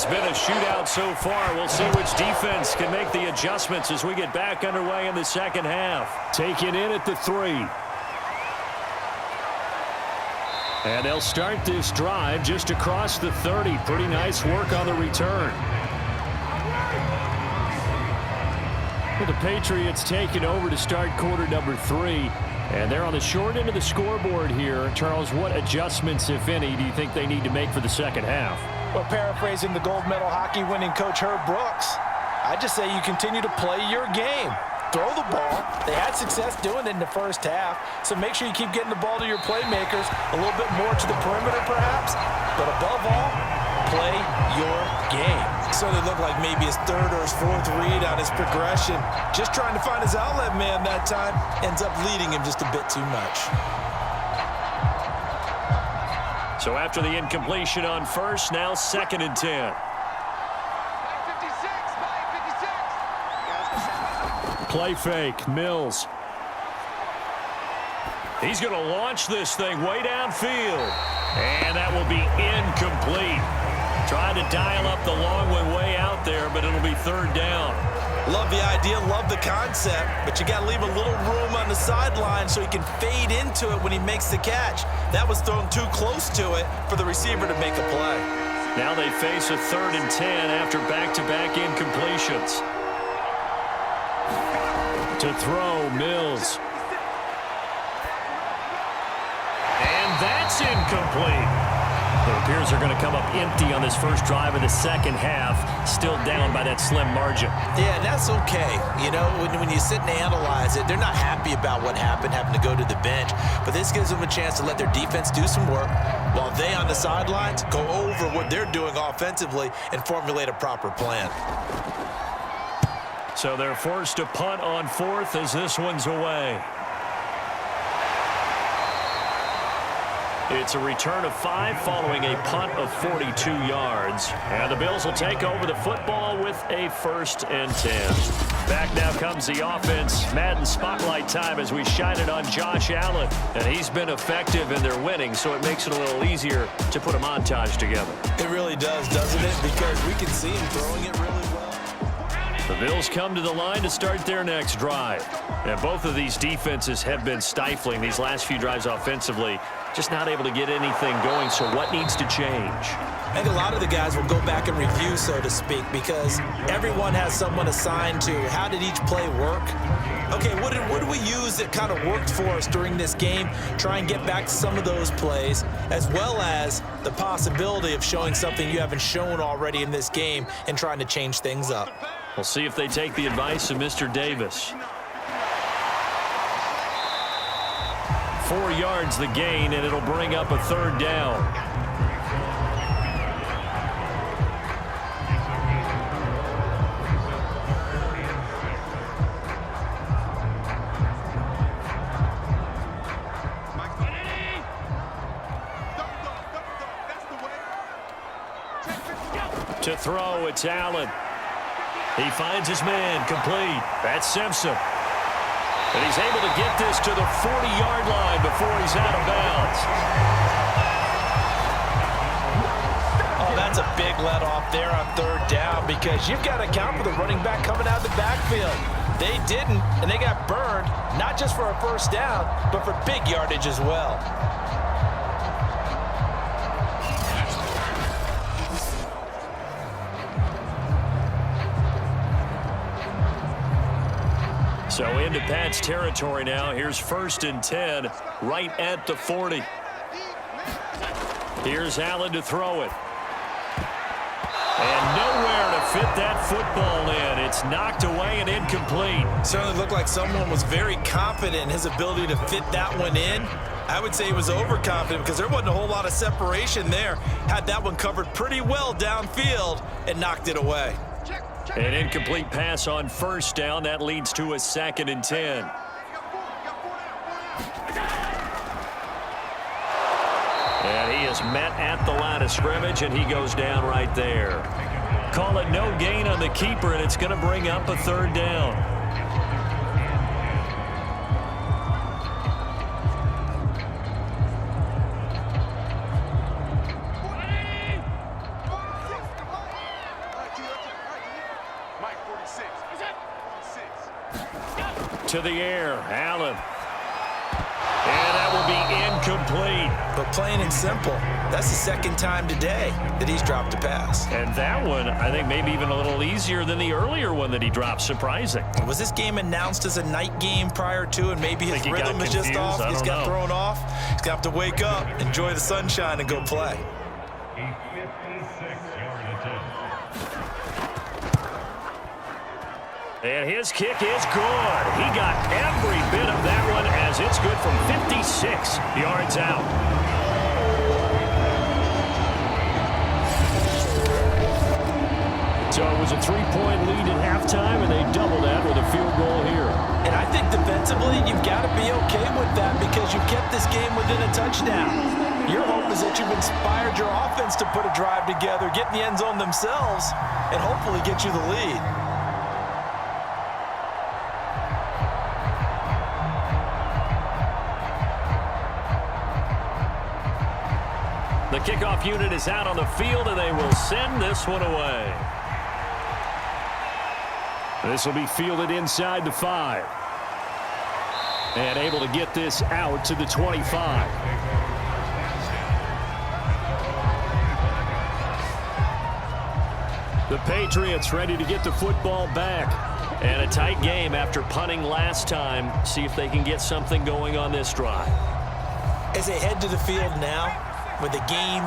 It's been a shootout so far. We'll see which defense can make the adjustments as we get back underway in the second half. Taken in at the 3. And they'll start this drive just across the 30. Pretty nice work on the return. Well, the Patriots taking over to start quarter number 3. And they're on the short end of the scoreboard here. Charles, what adjustments, if any, do you think they need to make for the second half? Well, paraphrasing the gold medal hockey winning coach Herb Brooks, I just say you continue to play your game. Throw the ball. They had success doing it in the first half, so make sure you keep getting the ball to your playmakers, a little bit more to the perimeter perhaps, but above all, play your game. So it looked like maybe his third or his fourth read on his progression. Just trying to find his outlet man that time. Ends up leading him just a bit too much. So after the incompletion on first, now 2nd and 10. Play fake, Mills. He's going to launch this thing way downfield. And that will be incomplete. Trying to dial up the long one way out there, but it'll be 3rd down. Love the idea, love the concept, but you got to leave a little room on the sideline so he can fade into it when he makes the catch. That was thrown too close to it for the receiver to make a play. Now they face a 3rd and 10 after back-to-back incompletions. To throw, Mills. And that's incomplete. It appears they're going to come up empty on this first drive of the second half, still down by that slim margin. Yeah, that's okay. You know, when you sit and analyze it, they're not happy about what happened, having to go to the bench. But this gives them a chance to let their defense do some work while they on the sidelines go over what they're doing offensively and formulate a proper plan. So they're forced to punt on 4th as this one's away. It's a return of 5 following a punt of 42 yards. And the Bills will take over the football with a 1st and 10. Back now comes the offense. Madden spotlight time as we shine it on Josh Allen. And he's been effective in their winning, so it makes it a little easier to put a montage together. It really does, doesn't it? Because we can see him throwing it really well. The Bills come to the line to start their next drive. And both of these defenses have been stifling these last few drives offensively. Just not able to get anything going, so what needs to change? I think a lot of the guys will go back and review, so to speak, because everyone has someone assigned to how did each play work. Okay, what did we use that kind of worked for us during this game? Try and get back to some of those plays, as well as the possibility of showing something you haven't shown already in this game and trying to change things up. We'll see if they take the advice of Mr. Davis. 4 yards the gain, and it'll bring up a 3rd down. To throw, it's Allen. He finds his man, complete. That's Simpson. And he's able to get this to the 40-yard line before he's out of bounds. Oh, that's a big let off there on 3rd down because you've got to account for the running back coming out of the backfield. They didn't, and they got burned, not just for a 1st down, but for big yardage as well. So into Pat's territory now. Here's 1st and 10, right at the 40. Here's Allen to throw it. And nowhere to fit that football in. It's knocked away and incomplete. Certainly looked like someone was very confident in his ability to fit that one in. I would say he was overconfident because there wasn't a whole lot of separation there. Had that one covered pretty well downfield and knocked it away. An incomplete pass on 1st down. That leads to a 2nd and 10. And he is met at the line of scrimmage, and he goes down right there. Call it no gain on the keeper, and it's going to bring up a 3rd down. to the air. Allen. And that will be incomplete. But plain and simple, that's the second time today that he's dropped a pass. And that one, I think, maybe even a little easier than the earlier one that he dropped. Surprising. Was this game announced as a night game prior to, and maybe his rhythm is just off? He's got thrown off. He's got to wake up, enjoy the sunshine, and go play. And his kick is good. He got every bit of that one as it's good from 56 yards out. So it was a 3-point lead at halftime, and they doubled that with a field goal here. And I think defensively, you've got to be okay with that because you've kept this game within a touchdown. Your hope is that you've inspired your offense to put a drive together, get in the end zone themselves, and hopefully get you the lead. The kickoff unit is out on the field, and they will send this one away. This will be fielded inside the 5. And able to get this out to the 25. The Patriots ready to get the football back. And a tight game after punting last time. See if they can get something going on this drive. As they head to the field now, with the game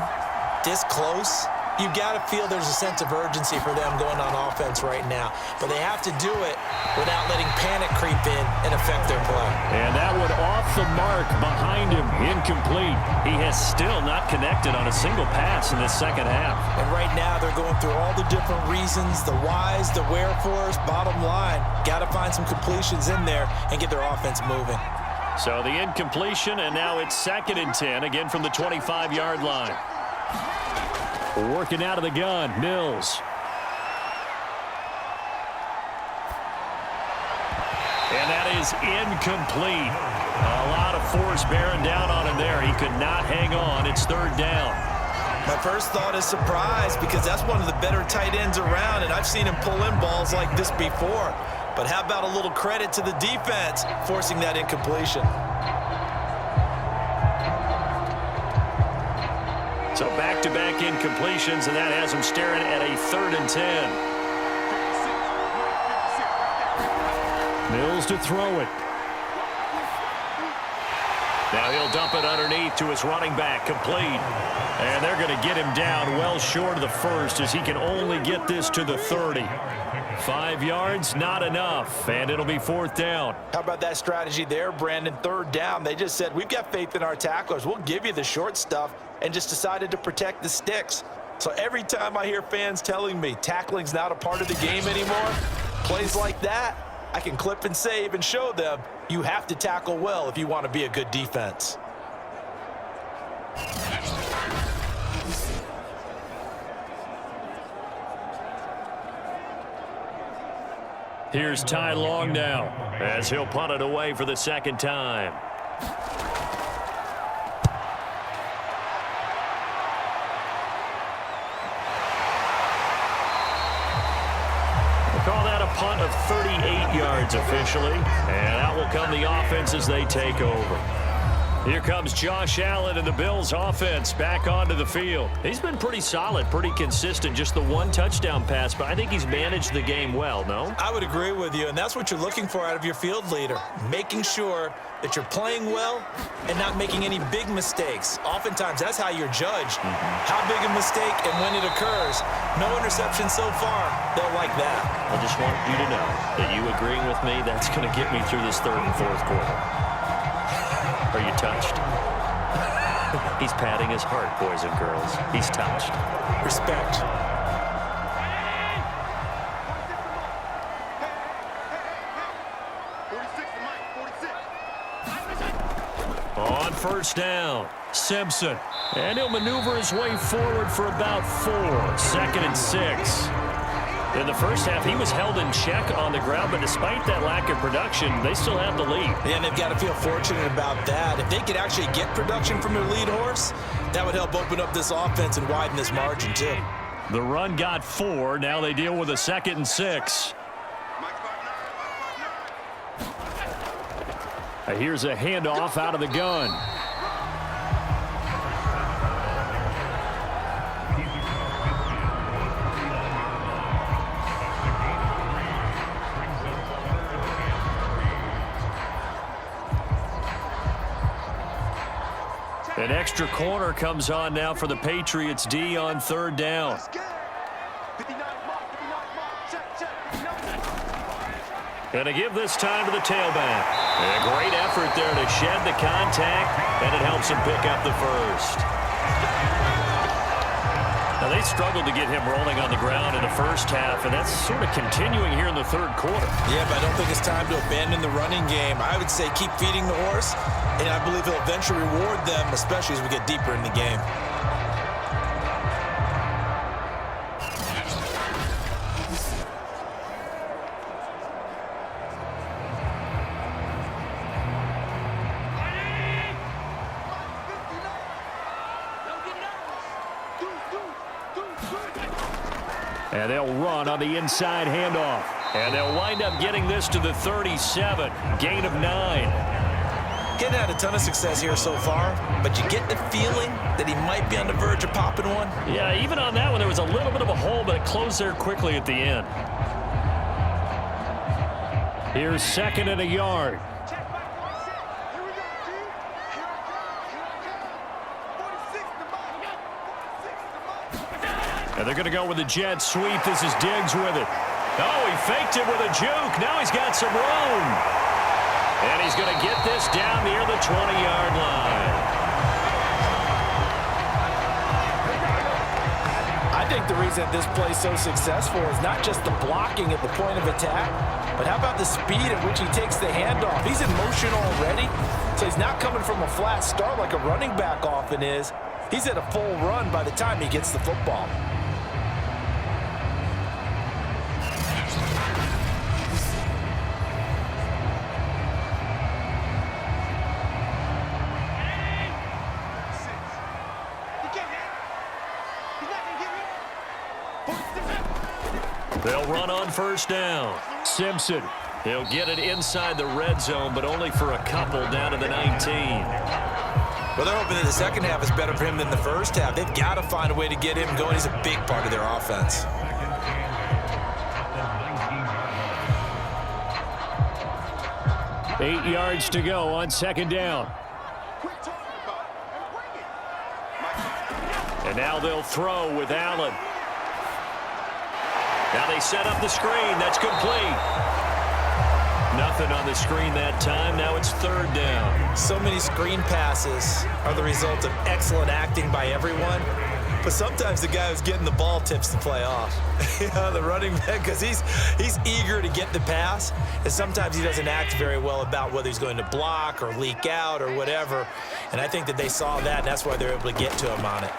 this close, you've got to feel there's a sense of urgency for them going on offense right now. But they have to do it without letting panic creep in and affect their play. And that one off the mark behind him, incomplete. He has still not connected on a single pass in this second half. And right now they're going through all the different reasons, the whys, the wherefores. Bottom line, got to find some completions in there and get their offense moving. So the incompletion, and now it's 2nd and 10, again from the 25-yard line. Working out of the gun, Mills. And that is incomplete. A lot of force bearing down on him there. He could not hang on. It's 3rd down. My first thought is surprise because that's one of the better tight ends around, and I've seen him pull in balls like this before. But how about a little credit to the defense forcing that incompletion? So back-to-back incompletions, and that has him staring at a 3rd and 10. Mills to throw it. Now he'll dump it underneath to his running back, complete. And they're going to get him down well short of the 1st as he can only get this to the 30. 5 yards, not enough, and it'll be 4th down. How about that strategy there, Brandon? 3rd down. They just said, we've got faith in our tacklers. We'll give you the short stuff, and just decided to protect the sticks. So every time I hear fans telling me tackling's not a part of the game anymore, plays like that, I can clip and save and show them you have to tackle well if you want to be a good defense. Here's Ty Long now as he'll punt it away for the 2nd time. We'll call that a punt of 38 yards officially, and out will come the offense as they take over. Here comes Josh Allen and the Bills offense back onto the field. He's been pretty solid, pretty consistent, just the 1 touchdown pass, but I think he's managed the game well, no? I would agree with you, and that's what you're looking for out of your field leader, making sure that you're playing well and not making any big mistakes. Oftentimes, that's how you're judged. How big a mistake and when it occurs. No interception so far. They'll like that. I just want you to know that you agreeing with me, that's going to get me through this 3rd and 4th quarter. Are you touched? He's patting his heart, boys and girls. He's touched. Respect. On 1st down, Simpson. And he'll maneuver his way forward for about 4. 2nd and 6. In the first half, he was held in check on the ground, but despite that lack of production, they still have the lead. Yeah, and they've got to feel fortunate about that. If they could actually get production from their lead horse, that would help open up this offense and widen this margin, too. The run got 4. Now they deal with a 2nd and 6. Here's a handoff out of the gun. An extra corner comes on now for the Patriots D on third down. And to give this time to the tailback. And a great effort there to shed the contact, and it helps him pick up the first. Now, they struggled to get him rolling on the ground in the first half, and that's sort of continuing here in the third quarter. Yeah, but I don't think it's time to abandon the running game. I would say keep feeding the horse, and I believe he'll eventually reward them, especially as we get deeper in the game. And they'll run on the inside handoff. And they'll wind up getting this to the 37. Gain of 9. Getting had a ton of success here so far, but you get the feeling that he might be on the verge of popping one. Yeah, even on that one, there was a little bit of a hole, but it closed there quickly at the end. Here's 2nd and a yard. And they're going to go with the jet sweep. This is Diggs with it. Oh, he faked it with a juke. Now he's got some room. And he's going to get this down near the 20-yard line. I think the reason this play is so successful is not just the blocking at the point of attack, but how about the speed at which he takes the handoff? He's in motion already, so he's not coming from a flat start like a running back often is. He's at a full run by the time he gets the football. They'll run on first down. Simpson. He'll get it inside the red zone, but only for a couple down to the 19. Well, they're hoping that the second half is better for him than the first half. They've got to find a way to get him going. He's a big part of their offense. Eight yards to go on second down. And now they'll throw with Allen. Now they set up the screen. That's complete. Nothing on the screen that time. Now it's third down. So many screen passes are the result of excellent acting by everyone. But sometimes the guy who's getting the ball tips the play off. The running back, because he's eager to get the pass. And sometimes he doesn't act very well about whether he's going to block or leak out or whatever. And I think that they saw that, and that's why they're able to get to him on it.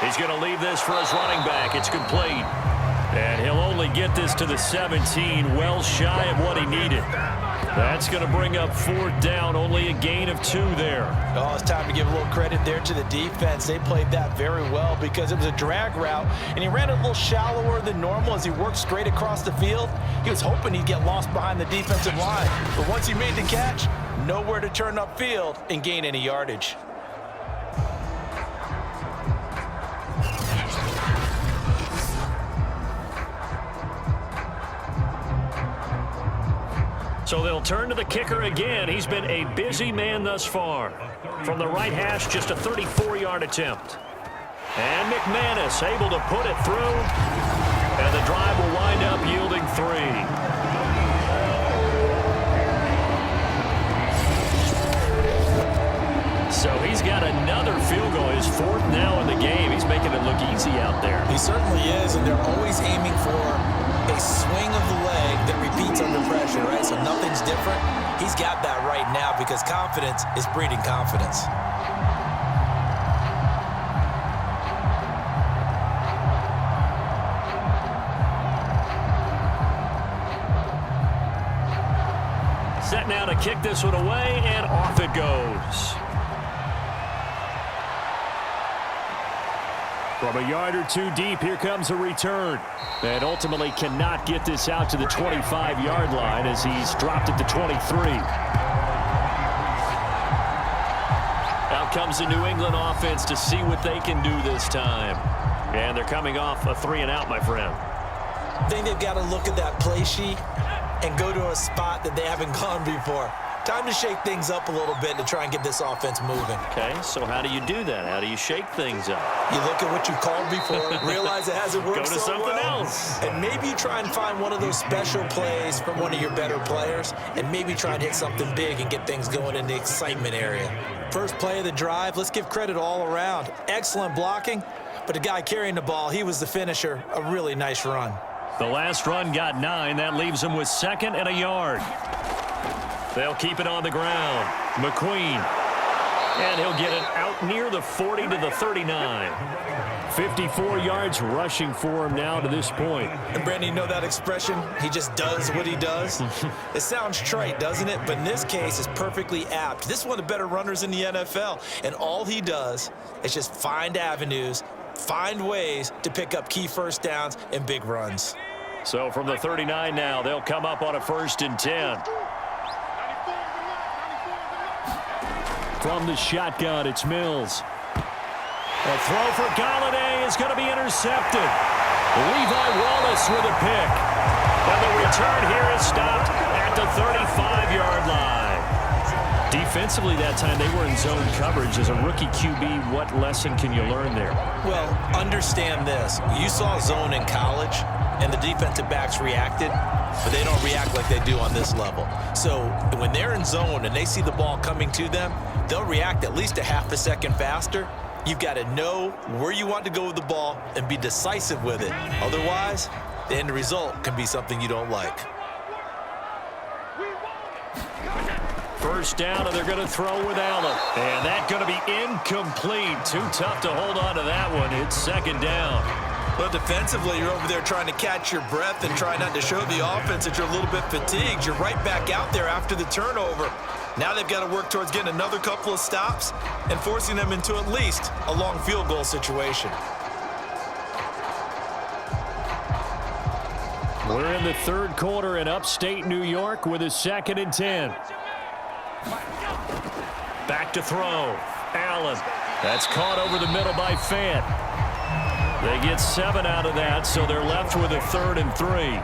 He's going to leave this for his running back. It's complete. And he'll only get this to the 17, well shy of what he needed. That's going to bring up fourth down, only a gain of 2 there. Oh, it's time to give a little credit there to the defense. They played that very well because it was a drag route, and he ran a little shallower than normal as he worked straight across the field. He was hoping he'd get lost behind the defensive line. But once he made the catch, nowhere to turn upfield and gain any yardage. So they'll turn to the kicker again. He's been a busy man thus far. From the right hash, just a 34-yard attempt. And McManus able to put it through. And the drive will wind up yielding 3. So he's got another field goal. His 4th now in the game. He's making it look easy out there. He certainly is, and they're always aiming for a swing of the leg that repeats under pressure, right? So nothing's different. He's got that right now because confidence is breeding confidence. Set now to kick this one away, and off it goes. From a yard or two deep, here comes a return. And ultimately cannot get this out to the 25-yard line as he's dropped at the 23. Out comes the New England offense to see what they can do this time. And they're coming off a 3-and-out, my friend. I think they've got to look at that play sheet and go to a spot that they haven't gone before. Time to shake things up a little bit to try and get this offense moving. Okay, so how do you do that? How do you shake things up? You look at what you called before, realize it hasn't worked Go to so something well, else. and maybe you try and find one of those special plays from one of your better players, and maybe try and hit something big and get things going in the excitement area. First play of the drive, let's give credit all around. Excellent blocking, but the guy carrying the ball, he was the finisher. A really nice run. The last run got 9. That leaves him with 2nd and a yard. They'll keep it on the ground. McQueen. And he'll get it out near the 40 to the 39. 54 yards rushing for him now to this point. And Brandon, you know that expression? He just does what he does? It sounds trite, doesn't it? But in this case, it's perfectly apt. This is one of the better runners in the NFL. And all he does is just find avenues, find ways to pick up key first downs and big runs. So from the 39 now, they'll come up on a 1st and 10. From the shotgun, it's Mills. A throw for Galladay is going to be intercepted. Levi Wallace with a pick. And the return here is stopped at the 35-yard line. Defensively that time, they were in zone coverage. As a rookie QB, what lesson can you learn there? Well, understand this. You saw zone in college, and the defensive backs reacted, but they don't react like they do on this level. So when they're in zone and they see the ball coming to them, they'll react at least a half a second faster. You've got to know where you want to go with the ball and be decisive with it. Otherwise, the end result can be something you don't like. First down, and they're going to throw with Allen. And that's going to be incomplete. Too tough to hold on to that one. It's 2nd down. But defensively, you're over there trying to catch your breath and try not to show the offense that you're a little bit fatigued. You're right back out there after the turnover. Now they've got to work towards getting another couple of stops and forcing them into at least a long field goal situation. We're in the 3rd quarter in upstate New York with a 2nd and 10. Back to throw. Allen. That's caught over the middle by Fant. They get 7 out of that, so they're left with a 3rd and 3.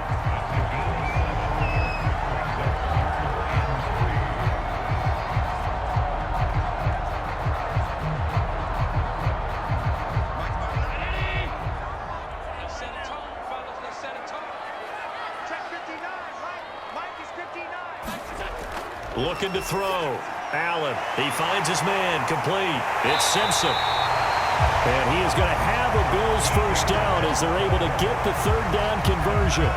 Looking to throw. Allen. He finds his man. Complete. It's Simpson. And he is going to have a Bills first down as they're able to get the 3rd down conversion.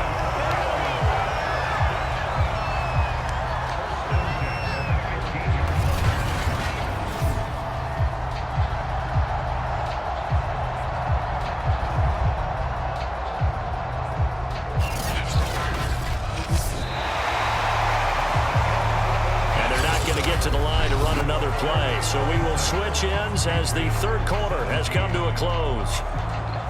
To the line to run another play. So we will switch ends as the 3rd quarter has come to a close.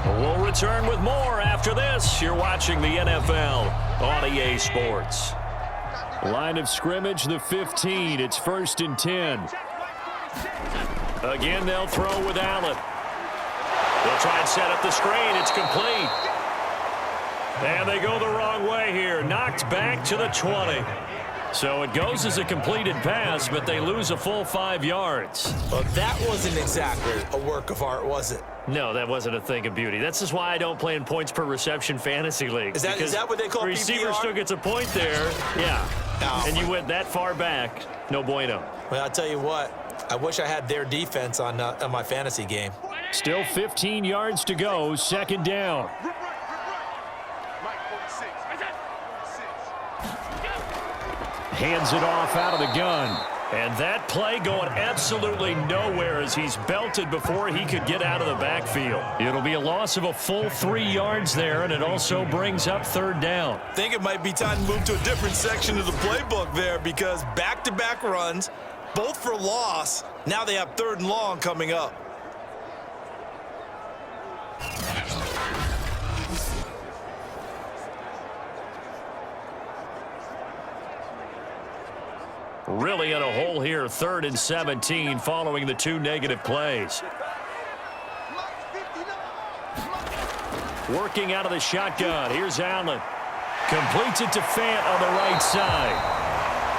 We'll return with more after this. You're watching the NFL on EA Sports. Line of scrimmage, the 15. It's 1st and 10. Again, they'll throw with Allen. They'll try and set up the screen. It's complete. And they go the wrong way here. Knocked back to the 20. So it goes as a completed pass, but they lose a full 5 yards. Well, that wasn't exactly a work of art, was it? No, that wasn't a thing of beauty. That's just why I don't play in points per reception fantasy leagues. Is that what they call receiver PPR? still gets a point there. Yeah. Oh, and you went that far back. No bueno. Well, I'll tell you what. I wish I had their defense on my fantasy game. Still 15 yards to go. 2nd down. Hands it off out of the gun. And that play going absolutely nowhere as he's belted before he could get out of the backfield. It'll be a loss of a full 3 yards there, and it also brings up 3rd down. I think it might be time to move to a different section of the playbook there because back-to-back runs, both for loss. Now they have 3rd and long coming up. Really in a hole here, 3rd and 17 following the 2 negative plays. Working out of the shotgun. Here's Allen. Completes it to Fant on the right side.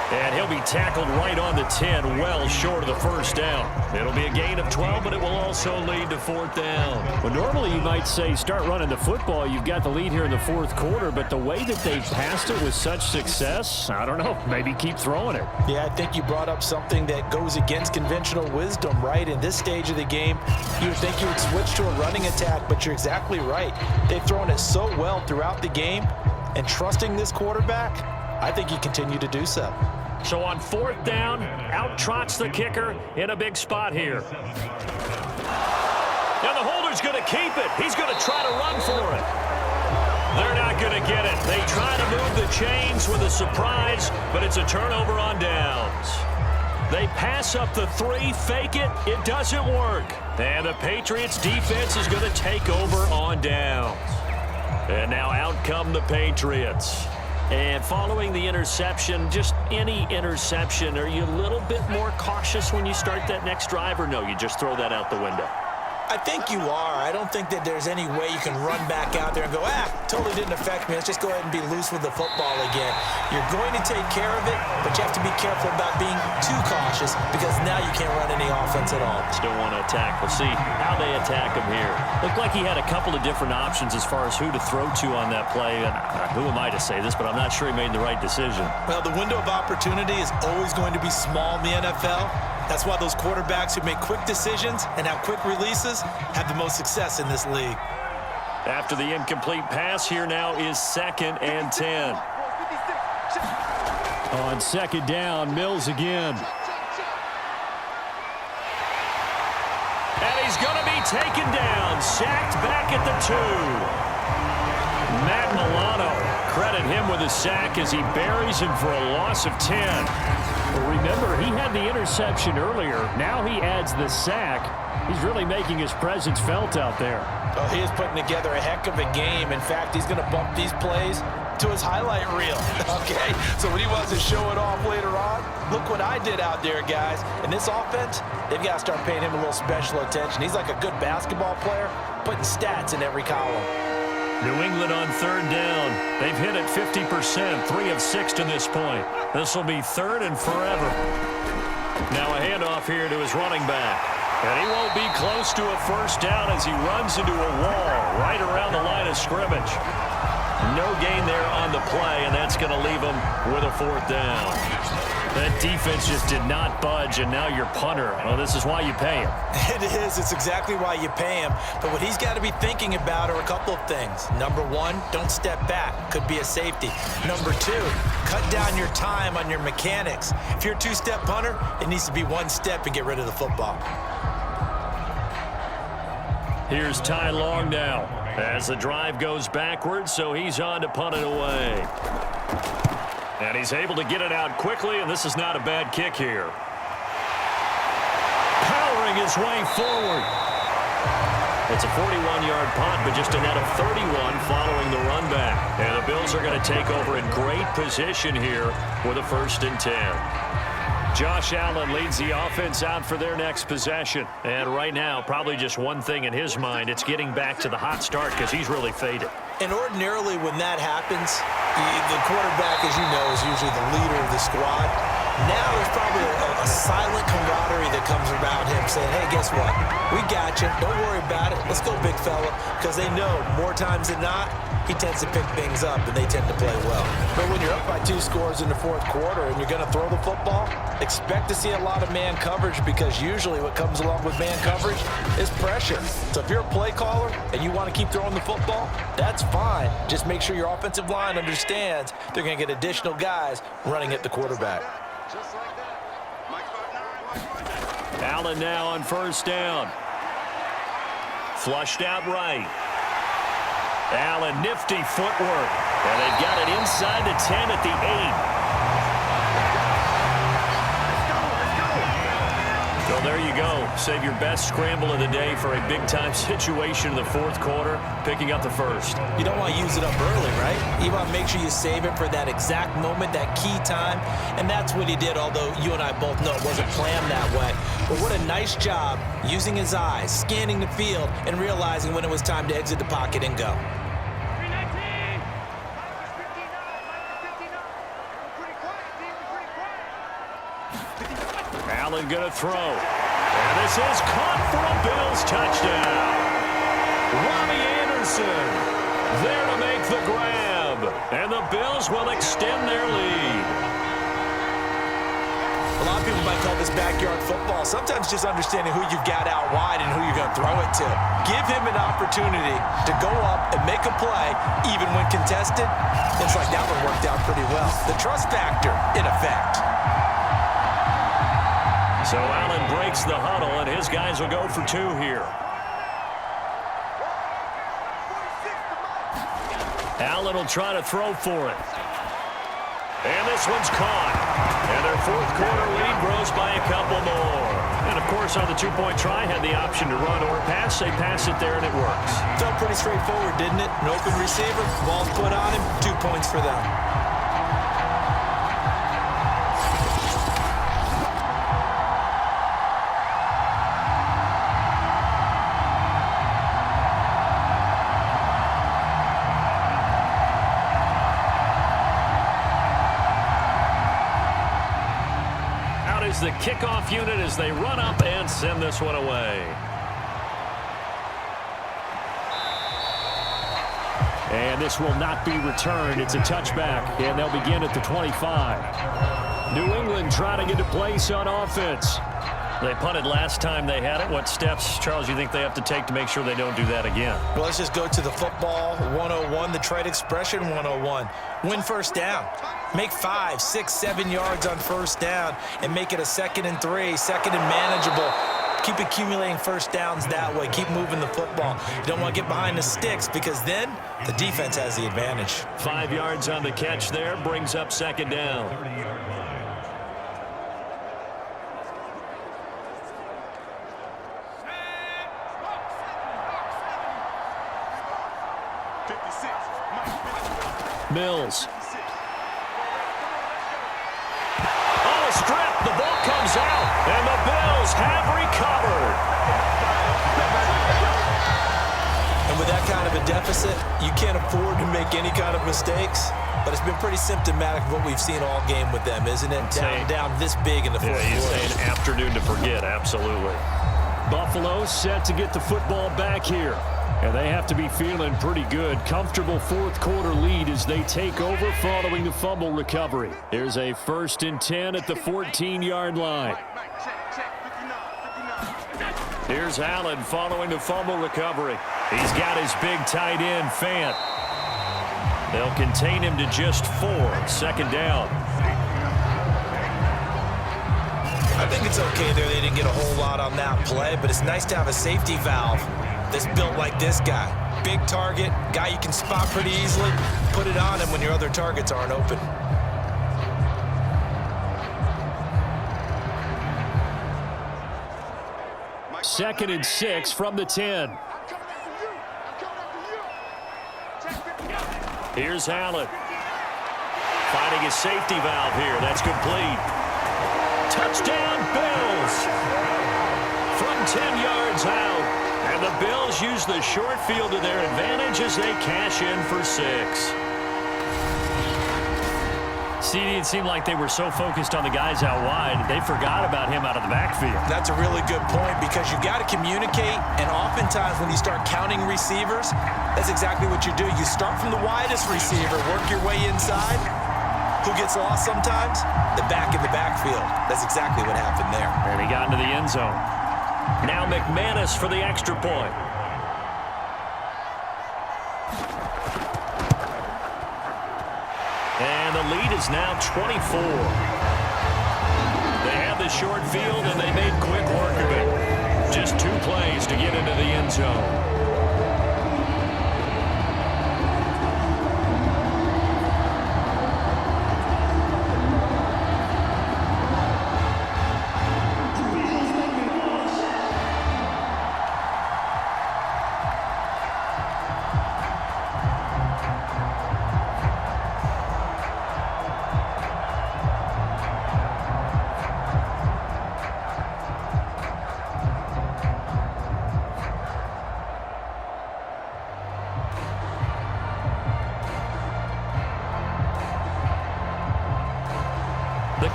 And he'll be tackled right on the 10, well short of the first down. It'll be a gain of 12, but it will also lead to 4th down. Well, normally you might say start running the football. You've got the lead here in the 4th quarter, but the way that they've passed it with such success, I don't know, maybe keep throwing it. Yeah, I think you brought up something that goes against conventional wisdom, right? In this stage of the game, you would think you would switch to a running attack, but you're exactly right. They've thrown it so well throughout the game, and trusting this quarterback, I think you continue to do so. So on 4th down, out trots the kicker in a big spot here. Now the holder's going to keep it. He's going to try to run for it. They're not going to get it. They try to move the chains with a surprise, but it's a turnover on downs. They pass up the 3, fake it. It doesn't work. And the Patriots defense is going to take over on downs. And now out come the Patriots. And following the interception, just any interception, are you a little bit more cautious when you start that next drive, or no, you just throw that out the window? I think you are. I don't think that there's any way you can run back out there and go, totally didn't affect me. Let's just go ahead and be loose with the football again. You're going to take care of it, but you have to be careful about being too cautious because now you can't run any offense at all. Still want to attack. We'll see how they attack him here. Looked like he had a couple of different options as far as who to throw to on that play. And who am I to say this, but I'm not sure he made the right decision. Well, the window of opportunity is always going to be small in the NFL. That's why those quarterbacks who make quick decisions and have quick releases have the most success in this league. After the incomplete pass, here now is 2nd and 10. On 2nd down, Mills again. And he's going to be taken down, sacked back at the 2. Matt Milano, credit him with a sack as he buries him for a loss of 10. Well, remember, he had the interception earlier. Now he adds the sack. He's really making his presence felt out there. Oh, he is putting together a heck of a game. In fact, he's going to bump these plays to his highlight reel. Okay, so when he wants to show it off later on, look what I did out there, guys. In this offense, they've got to start paying him a little special attention. He's like a good basketball player, putting stats in every column. New England on 3rd down. They've hit it 50%, 3 of 6 to this point. This will be 3rd and forever. Now a handoff here to his running back. And he won't be close to a first down as he runs into a wall right around the line of scrimmage. No gain there on the play, and that's going to leave him with a 4th down. That defense just did not budge, and now your punter. Well, this is why you pay him. It is. It's exactly why you pay him. But what he's got to be thinking about are a couple of things. Number 1, don't step back. Could be a safety. Number 2, cut down your time on your mechanics. If you're a 2-step punter, it needs to be 1 step and get rid of the football. Here's Ty Long now as the drive goes backwards, so he's on to punt it away. And he's able to get it out quickly, and this is not a bad kick here. Powering his way forward. It's a 41-yard punt, but just a net of 31 following the run back. And the Bills are going to take over in great position here with a 1st and 10. Josh Allen leads the offense out for their next possession. And right now, probably just one thing in his mind. It's getting back to the hot start because he's really faded. And ordinarily when that happens, the quarterback, as you know, is usually the leader of the squad. Now there's probably a silent camaraderie that comes around him saying, hey, guess what? We got you. Don't worry about it. Let's go, big fella. Because they know more times than not, he tends to pick things up, and they tend to play well. But when you're up by 2 scores in the 4th quarter and you're going to throw the football, expect to see a lot of man coverage because usually what comes along with man coverage is pressure. So if you're a play caller and you want to keep throwing the football, that's fine. Just make sure your offensive line understands they're going to get additional guys running at the quarterback. Allen now on 1st down. Flushed out right. Allen, nifty footwork. And they've got it inside the 10 at the 8. So there you go. Save your best scramble of the day for a big-time situation in the fourth quarter, picking up the first. You don't want to use it up early, right? You want to make sure you save it for that exact moment, that key time, and that's what he did, although you and I both know it wasn't planned that way. But what a nice job using his eyes, scanning the field, and realizing when it was time to exit the pocket and go. Allen going to throw. And this is caught for a Bills touchdown. Robbie Anderson there to make the grab. And the Bills will extend their lead. A lot of people might call this backyard football. Sometimes just understanding who you've got out wide and who you're going to throw it to. Give him an opportunity to go up and make a play, even when contested. Looks like that one worked out pretty well. The trust factor, in effect. So Allen breaks the huddle, and his guys will go for two here. Allen will try to throw for it. And this one's caught. And their fourth quarter lead grows by a couple more. And, of course, on the two-point try, had the option to run or pass. They pass it there, and it works. Felt pretty straightforward, didn't it? An open receiver, ball's put on him, 2 points for them. The kickoff unit as they run up and send this one away. And this will not be returned. It's a touchback, and they'll begin at the 25. New England trying to get a place on offense. They punted last time they had it. What steps, Charles, you think they have to take to make sure they don't do that again? Well, let's just go to the football 101, the trade expression 101. Win first down. Make 5, 6, 7 yards on first down and make it a 2nd and 3, 2nd and manageable. Keep accumulating first downs that way. Keep moving the football. You don't want to get behind the sticks because then the defense has the advantage. 5 yards on the catch there brings up 2nd down. Mills. Oh, strip. The ball comes out, and the Bills have recovered. And with that kind of a deficit, you can't afford to make any kind of mistakes. But it's been pretty symptomatic of what we've seen all game with them, isn't it? Down this big in the fourth quarter. He's saying afternoon to forget, absolutely. Buffalo set to get the football back here. And they have to be feeling pretty good. Comfortable fourth quarter lead as they take over following the fumble recovery. Here's a 1st and 10 at the 14-yard line. Here's Allen following the fumble recovery. He's got his big tight end, Fant. They'll contain him to just 4. 2nd down. I think it's okay there. They didn't get a whole lot on that play, but it's nice to have a safety valve that's built like this guy. Big target, guy you can spot pretty easily. Put it on him when your other targets aren't open. Second and 6 from the 10. Here's Allen. Finding his safety valve here. That's complete. Touchdown, Bills. From 10 yards out. And the Bills use the short field to their advantage as they cash in for 6. CD, it seemed like they were so focused on the guys out wide, they forgot about him out of the backfield. That's a really good point because you got to communicate, and oftentimes when you start counting receivers, that's exactly what you do. You start from the widest receiver, work your way inside. Who gets lost sometimes? The back in the backfield. That's exactly what happened there. And he got into the end zone. Now McManus for the extra point. And the lead is now 24. They have the short field, and they made quick work of it. Just 2 plays to get into the end zone.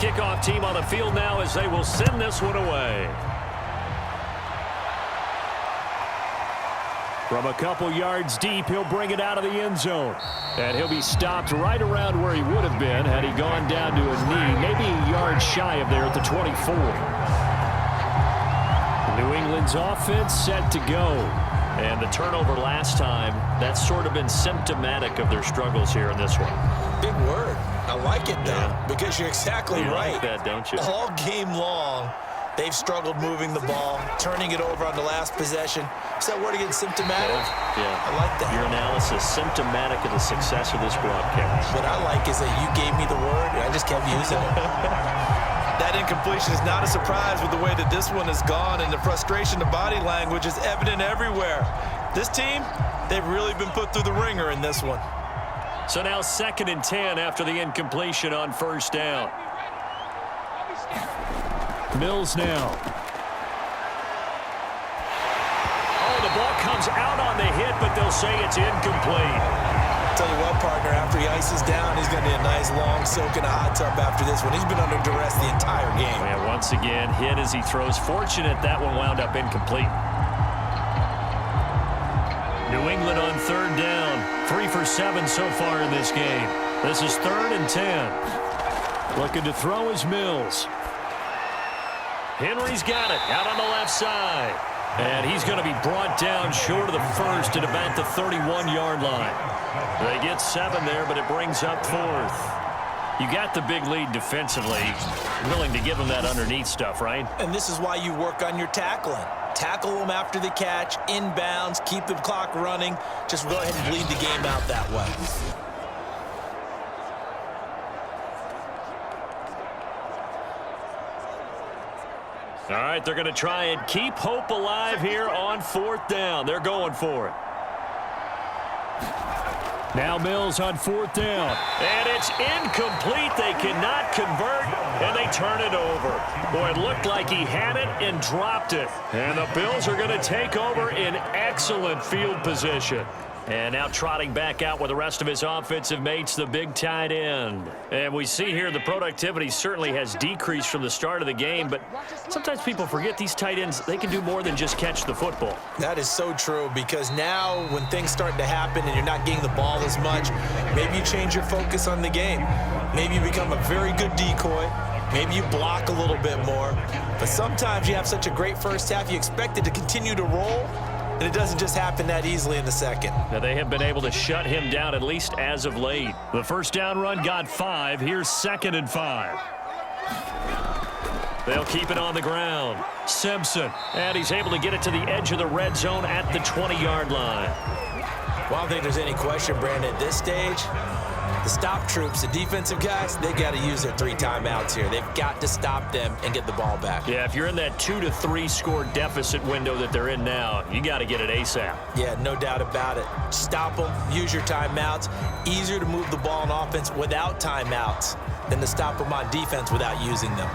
kickoff team on the field now as they will send this one away. From a couple yards deep, he'll bring it out of the end zone. And he'll be stopped right around where he would have been had he gone down to a knee, maybe a yard shy of there at the 24. New England's offense set to go. And the turnover last time, that's sort of been symptomatic of their struggles here in this one. Big word. I like it, though, because you're exactly right. You like that, don't you? All game long, they've struggled moving the ball, turning it over on the last possession. Is that word again, symptomatic? Yeah. I like that. Your analysis, symptomatic of the success of this broadcast. What I like is that you gave me the word, and I just kept using it. That incompletion is not a surprise with the way that this one has gone, and the frustration, the body language is evident everywhere. This team, they've really been put through the ringer in this one. So now 2nd and 10 after the incompletion on first down. Mills now. Oh, the ball comes out on the hit, but they'll say it's incomplete. Tell you what, partner, after he ices down, he's going to need a nice long soak in a hot tub after this one. He's been under duress the entire game. Yeah, once again, hit as he throws. Fortunate that one wound up incomplete. New England on 3rd down. 3 for 7 so far in this game. This is 3rd and 10. Looking to throw is Mills. Henry's got it out on the left side. And he's going to be brought down short of the first at about the 31-yard line. They get 7 there, but it brings up 4th. You got the big lead defensively. Willing to give them that underneath stuff, right? And this is why you work on your tackling. Tackle them after the catch, inbounds, keep the clock running. Just go ahead and bleed the game out that way. All right, they're going to try and keep hope alive here on 4th down. They're going for it. Now Mills on 4th down. And it's incomplete. They cannot convert, and they turn it over. Boy, it looked like he had it and dropped it. And the Bills are going to take over in excellent field position. And now trotting back out with the rest of his offensive mates, the big tight end. And we see here the productivity certainly has decreased from the start of the game, but sometimes people forget these tight ends, they can do more than just catch the football. That is so true, because now when things start to happen and you're not getting the ball as much, maybe you change your focus on the game. Maybe you become a very good decoy. Maybe you block a little bit more. But sometimes you have such a great first half, you expect it to continue to roll, and it doesn't just happen that easily in the second. Now they have been able to shut him down, at least as of late. The first down run got 5. Here's 2nd and 5. They'll keep it on the ground. Simpson, and he's able to get it to the edge of the red zone at the 20-yard line. Well, I don't think there's any question, Brandon, at this stage, the stop troops, the defensive guys, they got to use their 3 timeouts here. They've got to stop them and get the ball back. Yeah, if you're in that 2 to 3 score deficit window that they're in now, you got to get it ASAP. Yeah, no doubt about it. Stop them, use your timeouts. Easier to move the ball on offense without timeouts than to stop them on defense without using them.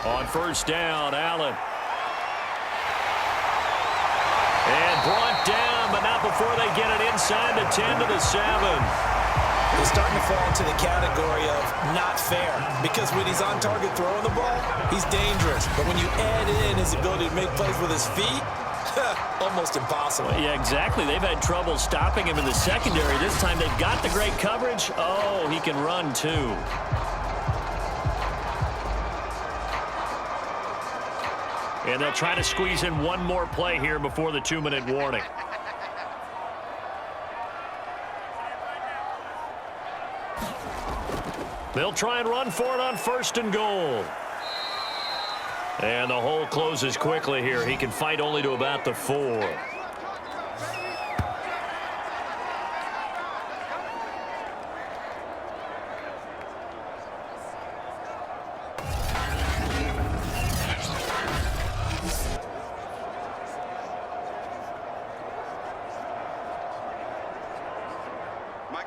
On first down, Allen. And brought down, but not before they get it inside the 10 to the 7. He's starting to fall into the category of not fair, because when he's on target throwing the ball, he's dangerous. But when you add in his ability to make plays with his feet, almost impossible. Yeah, exactly. They've had trouble stopping him in the secondary. This time they've got the great coverage. Oh, he can run too. And they'll try to squeeze in one more play here before the 2-minute warning. They'll try and run for it on 1st and goal. And the hole closes quickly here. He can fight only to about the 4.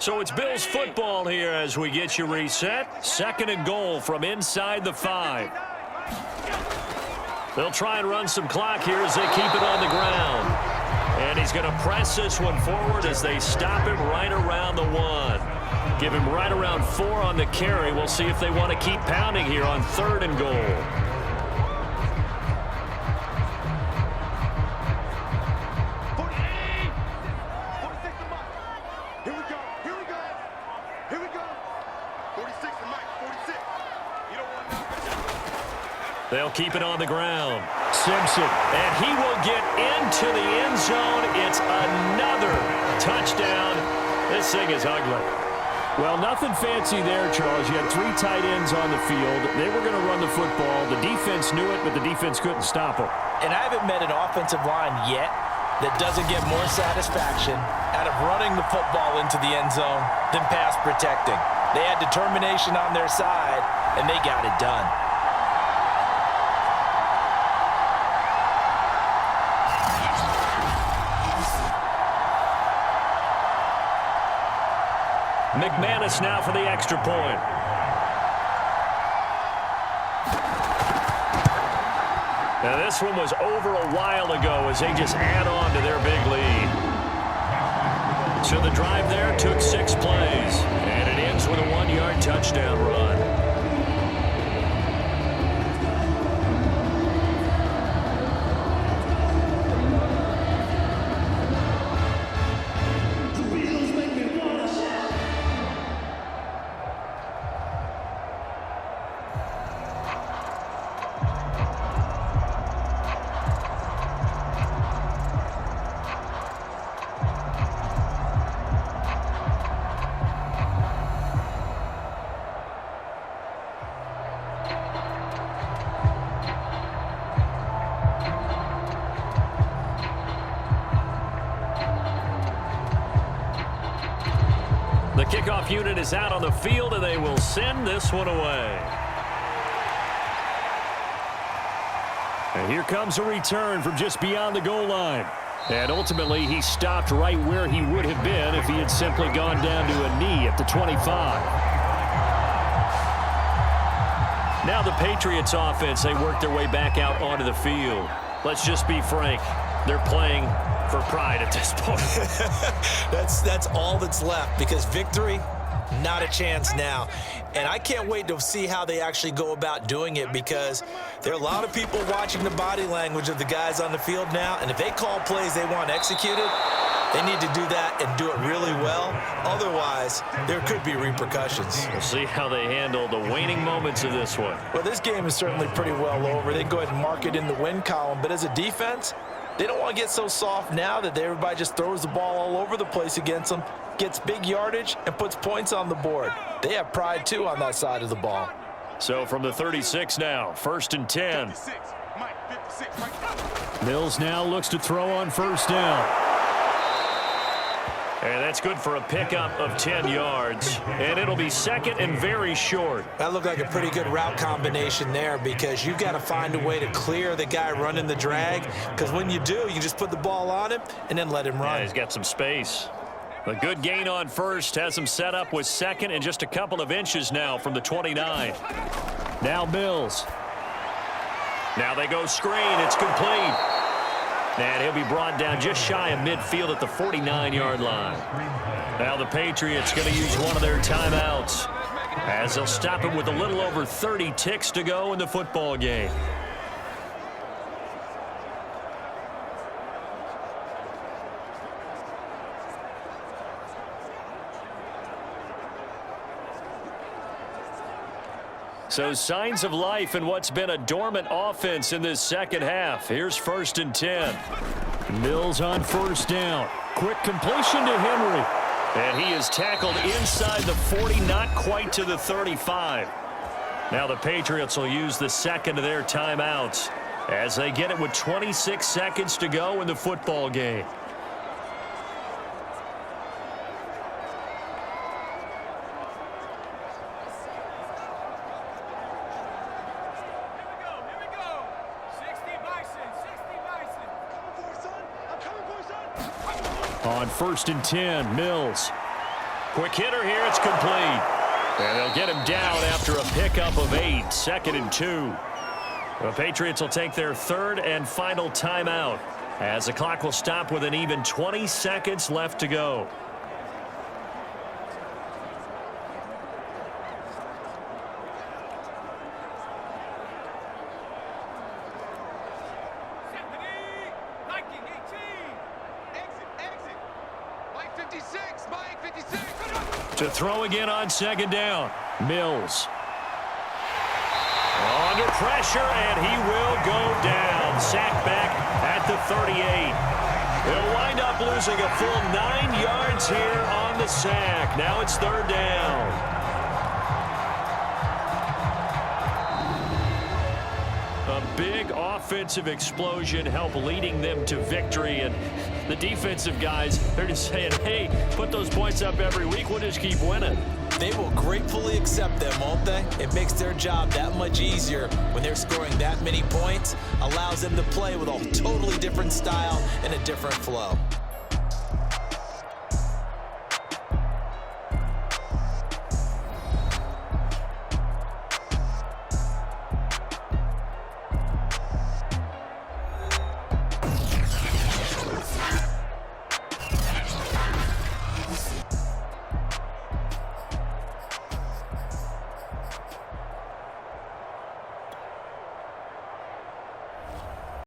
So it's Bills football here as we get you reset. 2nd and goal from inside the 5. They'll try and run some clock here as they keep it on the ground. And he's going to press this one forward as they stop him right around the 1. Give him right around 4 on the carry. We'll see if they want to keep pounding here on 3rd and goal. They'll keep it on the ground. Simpson, and he will get into the end zone. It's another touchdown. This thing is ugly. Well, nothing fancy there, Charles. You had 3 tight ends on the field. They were going to run the football. The defense knew it, but the defense couldn't stop them. And I haven't met an offensive line yet that doesn't get more satisfaction out of running the football into the end zone than pass protecting. They had determination on their side, and they got it done. McManus now for the extra point. Now this one was over a while ago as they just add on to their big lead. So the drive there took 6 plays, and it ends with a 1-yard touchdown run. The kickoff unit is out on the field, and they will send this one away. And here comes a return from just beyond the goal line. And ultimately, he stopped right where he would have been if he had simply gone down to a knee at the 25. Now the Patriots offense, they work their way back out onto the field. Let's just be frank. They're playing for pride at this point. That's all that's left, because victory, not a chance now. And I can't wait to see how they actually go about doing it, because there are a lot of people watching the body language of the guys on the field now, and if they call plays they want executed, they need to do that and do it really well. Otherwise, there could be repercussions. We'll see how they handle the waning moments of this one. Well, this game is certainly pretty well over. They can go ahead and mark it in the win column, but as a defense, they don't want to get so soft now that everybody just throws the ball all over the place against them, gets big yardage, and puts points on the board. They have pride, too, on that side of the ball. So from the 36 now, 1st and 10. Mills now looks to throw on 1st down. And that's good for a pickup of 10 yards. And it'll be 2nd and very short. That looked like a pretty good route combination there, because you've got to find a way to clear the guy running the drag, because when you do, you just put the ball on him and then let him run. Yeah, he's got some space. A good gain on 1st has him set up with 2nd and just a couple of inches now from the 29. Now Mills. Now they go screen. It's complete. And he'll be brought down just shy of midfield at the 49-yard line. Now the Patriots going to use one of their timeouts, as they'll stop him with a little over 30 ticks to go in the football game. So signs of life in what's been a dormant offense in this second half. Here's 1st and 10. Mills on 1st down. Quick completion to Henry. And he is tackled inside the 40, not quite to the 35. Now the Patriots will use the 2nd of their timeouts as they get it with 26 seconds to go in the football game. On 1st and 10, Mills. Quick hitter here, it's complete. And they'll get him down after a pickup of 8, 2nd and 2. The Patriots will take their third and final timeout as the clock will stop with an even 20 seconds left to go. To throw again on second down. Mills. Under pressure, and he will go down. Sacked back at the 38. They'll wind up losing a full 9 yards here on the sack. Now it's third down. A big offensive explosion helped leading them to victory, and the defensive guys, they're just saying, hey, put those points up every week, we'll just keep winning. They will gratefully accept them, won't they? It makes their job that much easier when they're scoring that many points, allows them to play with a totally different style and a different flow.